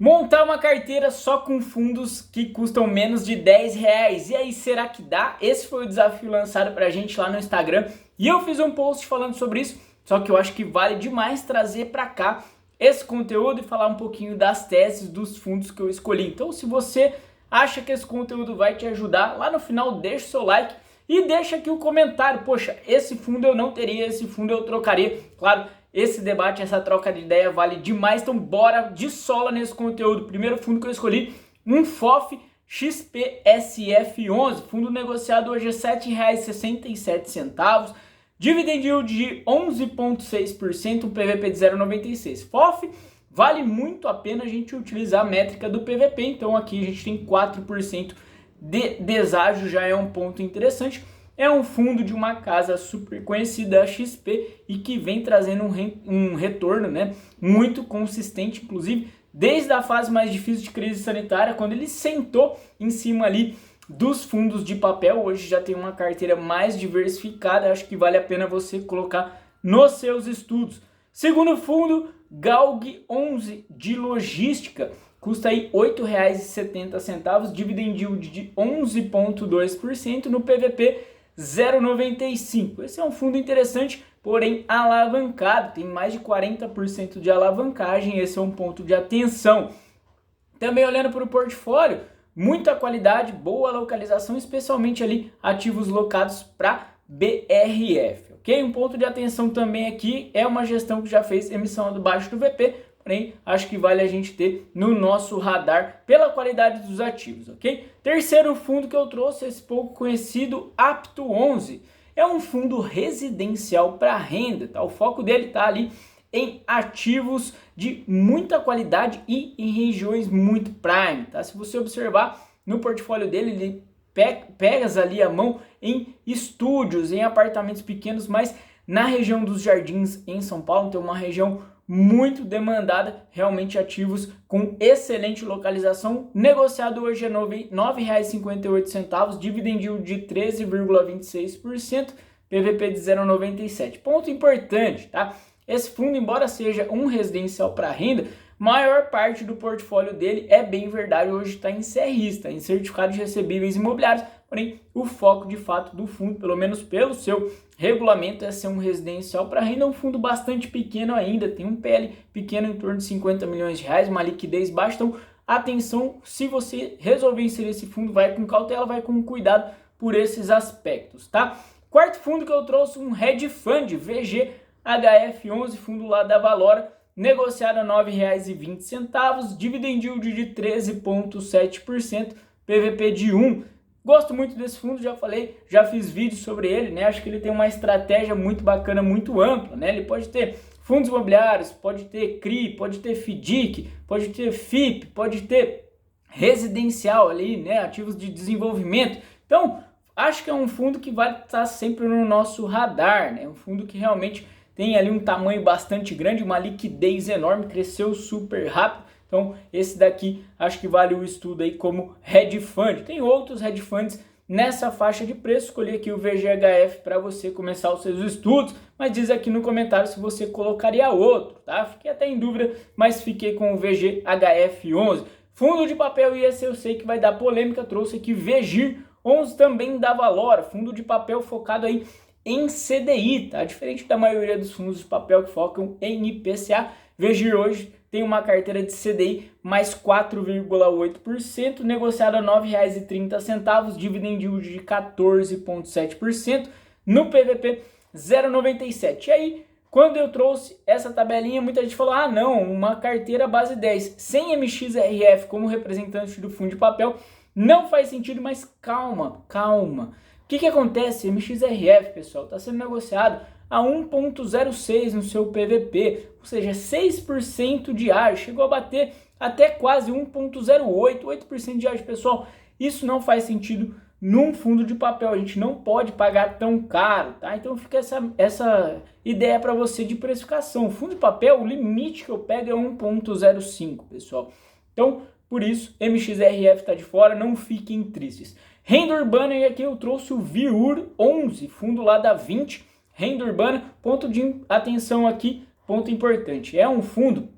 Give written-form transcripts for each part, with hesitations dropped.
Montar uma carteira só com fundos que custam menos de R$10. E aí, será que dá? Esse foi o desafio lançado pra gente lá no Instagram. E eu fiz um post falando sobre isso, só que eu acho que vale demais trazer pra cá esse conteúdo e falar um pouquinho das teses dos fundos que eu escolhi. Então, se você acha que esse conteúdo vai te ajudar, lá no final deixa o seu like e deixa aqui o comentário. Poxa, esse fundo eu não teria, esse fundo eu trocaria. Claro, esse debate, essa troca de ideia vale demais, então bora de sola nesse conteúdo. Primeiro fundo que eu escolhi, um FOF XPSF11, fundo negociado hoje a R$7,67, dividend yield de 11,6%, um PVP de 0,96. FOF vale muito a pena a gente utilizar a métrica do PVP, então aqui a gente tem 4% de deságio, já é um ponto interessante. É um fundo de uma casa super conhecida, a XP, e que vem trazendo um retorno, né, muito consistente, inclusive desde a fase mais difícil de crise sanitária, quando ele sentou em cima ali dos fundos de papel. Hoje já tem uma carteira mais diversificada, acho que vale a pena você colocar nos seus estudos. Segundo fundo, Galg 11 de logística, custa aí R$8,70, dividend yield de 11,2%, no PVP 0,95. Esse é um fundo interessante, porém alavancado, tem mais de 40% de alavancagem, esse é um ponto de atenção. Também olhando para o portfólio, muita qualidade, boa localização, especialmente ali ativos locados para BRF, ok? Um ponto de atenção também aqui é uma gestão que já fez emissão abaixo do VP, porém acho que vale a gente ter no nosso radar pela qualidade dos ativos, ok? Terceiro fundo que eu trouxe, esse pouco conhecido Apto 11, é um fundo residencial para renda, tá? O foco dele tá ali em ativos de muita qualidade e em regiões muito prime, tá? Se você observar no portfólio dele, ele pega ali a mão em estúdios, em apartamentos pequenos, mas na região dos Jardins em São Paulo, então uma região muito demandada, realmente ativos com excelente localização, negociado hoje a R$9,58, dividend yield de 13,26%, PVP de 0,97. Ponto importante, tá? Esse fundo, embora seja um residencial para renda, maior parte do portfólio dele é bem verdade, hoje está em CRIs, em certificados de recebíveis imobiliários, porém o foco de fato do fundo, pelo menos pelo seu regulamento, é ser um residencial para renda, um fundo bastante pequeno ainda, tem um PL pequeno em torno de R$50 milhões, uma liquidez baixa, então atenção, se você resolver inserir esse fundo, vai com cautela, vai com cuidado por esses aspectos, tá? Quarto fundo que eu trouxe, um hedge fund, VGHF11, fundo lá da Valora, negociado a R$9,20, dividend yield de 13,7%, PVP de 1. Gosto muito desse fundo, já falei, já fiz vídeos sobre ele, né? Acho que ele tem uma estratégia muito bacana, muito ampla, né? Ele pode ter fundos imobiliários, pode ter CRI, pode ter FDIC, pode ter FIP, pode ter residencial ali, né? Ativos de desenvolvimento. Então, acho que é um fundo que vai estar sempre no nosso radar, né? Um fundo que realmente tem ali um tamanho bastante grande, uma liquidez enorme, cresceu super rápido. Então esse daqui acho que vale o estudo aí como hedge fund. Tem outros hedge funds nessa faixa de preço, escolhi aqui o VGHF para você começar os seus estudos, mas diz aqui no comentário se você colocaria outro, tá? Fiquei até em dúvida, mas fiquei com o VGHF11. Fundo de papel, e esse eu sei que vai dar polêmica, trouxe aqui VGIR11 também da Valora, fundo de papel focado aí em CDI, tá? Diferente da maioria dos fundos de papel que focam em IPCA, VGIR hoje tem uma carteira de CDI mais 4,8%, negociado a R$9,30, dividend yield de 14,7%, no PVP 0,97. E aí, quando eu trouxe essa tabelinha, muita gente falou, ah não, uma carteira base 10, sem MXRF como representante do fundo de papel, não faz sentido, mas calma, calma. O que acontece? MXRF, pessoal, está sendo negociado a 1,06 no seu PVP, ou seja, 6% de ágio, chegou a bater até quase 1,08, 8% de ágio, pessoal. Isso não faz sentido num fundo de papel, a gente não pode pagar tão caro, tá? Então fica essa ideia para você de precificação. Fundo de papel, o limite que eu pego é 1,05, pessoal. Então, por isso, MXRF está de fora, não fiquem tristes. Renda urbana, e aqui eu trouxe o VIUR11, fundo lá da 20, renda urbana, ponto de atenção aqui, ponto importante, é um fundo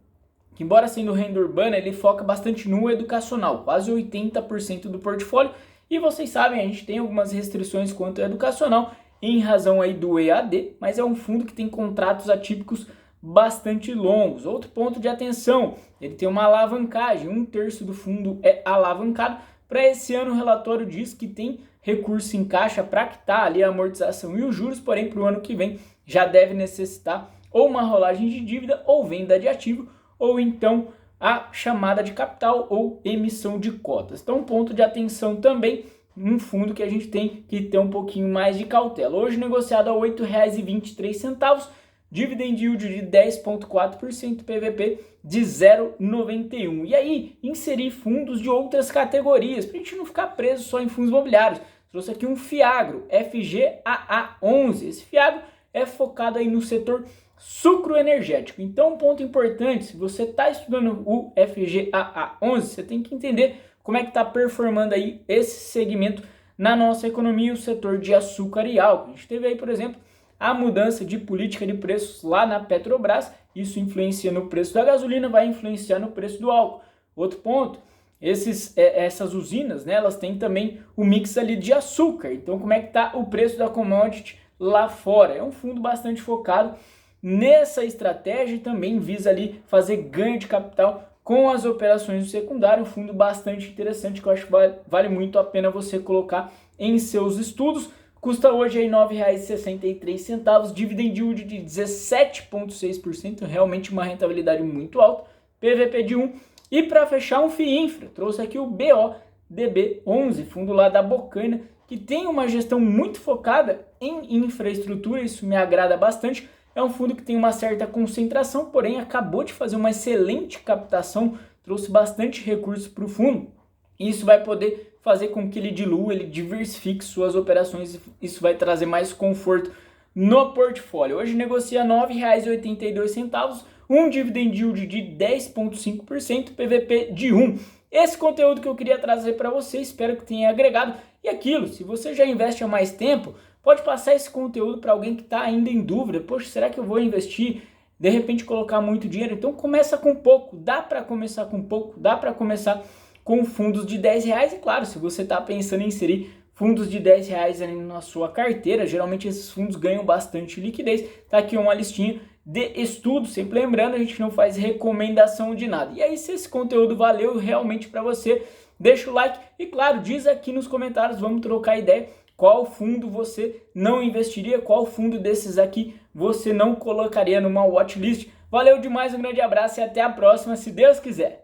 que, embora sendo renda urbana, ele foca bastante no educacional, quase 80% do portfólio. E vocês sabem, a gente tem algumas restrições quanto ao educacional em razão aí do EAD, mas é um fundo que tem contratos atípicos bastante longos. Outro ponto de atenção, ele tem uma alavancagem, 1/3 do fundo é alavancado. Para esse ano o relatório diz que tem recurso em caixa para quitar ali a amortização e os juros, porém para o ano que vem já deve necessitar ou uma rolagem de dívida ou venda de ativo, ou então a chamada de capital ou emissão de cotas. Então, um ponto de atenção também, um fundo que a gente tem que ter um pouquinho mais de cautela. Hoje negociado a R$ 8,23, dividend yield de 10,4%, PVP de 0,91. E aí, inserir fundos de outras categorias, para a gente não ficar preso só em fundos imobiliários. Trouxe aqui um Fiagro, FGAA11. Esse Fiagro é focado aí no setor sucroenergético. Então, um ponto importante, se você está estudando o FGAA11, você tem que entender como é que está performando aí esse segmento na nossa economia, o setor de açúcar e álcool. A gente teve aí, por exemplo, a mudança de política de preços lá na Petrobras, isso influencia no preço da gasolina, vai influenciar no preço do álcool. Outro ponto, essas usinas, né, elas têm também o mix ali de açúcar. Então, como é que está o preço da commodity lá fora? É um fundo bastante focado nessa estratégia e também visa ali fazer ganho de capital com as operações do secundário. Um fundo bastante interessante que eu acho que vale muito a pena você colocar em seus estudos. Custa hoje aí R$ 9,63, dividend yield de 17,6%, realmente uma rentabilidade muito alta, PVP de 1. E para fechar, um FIINFRA, trouxe aqui o BODB11, fundo lá da Bocaina, que tem uma gestão muito focada em infraestrutura, isso me agrada bastante. É um fundo que tem uma certa concentração, porém acabou de fazer uma excelente captação, trouxe bastante recursos para o fundo. Isso vai poder fazer com que ele dilua, ele diversifique suas operações, isso vai trazer mais conforto no portfólio. Hoje negocia R$ 9,82, um dividend yield de 10,5%, PVP de 1. Esse conteúdo que eu queria trazer para você, espero que tenha agregado. E aquilo, se você já investe há mais tempo, pode passar esse conteúdo para alguém que está ainda em dúvida. Poxa, será que eu vou investir? De repente colocar muito dinheiro? Então começa com pouco, dá para começar com pouco, dá para começar com fundos de R$10. E claro, se você está pensando em inserir fundos de R$10 ali na sua carteira, geralmente esses fundos ganham bastante liquidez. Tá aqui uma listinha de estudos, sempre lembrando, a gente não faz recomendação de nada. E aí, se esse conteúdo valeu realmente para você, deixa o like e claro, diz aqui nos comentários, vamos trocar ideia, qual fundo você não investiria, qual fundo desses aqui você não colocaria numa watchlist. Valeu demais, um grande abraço e até a próxima, se Deus quiser.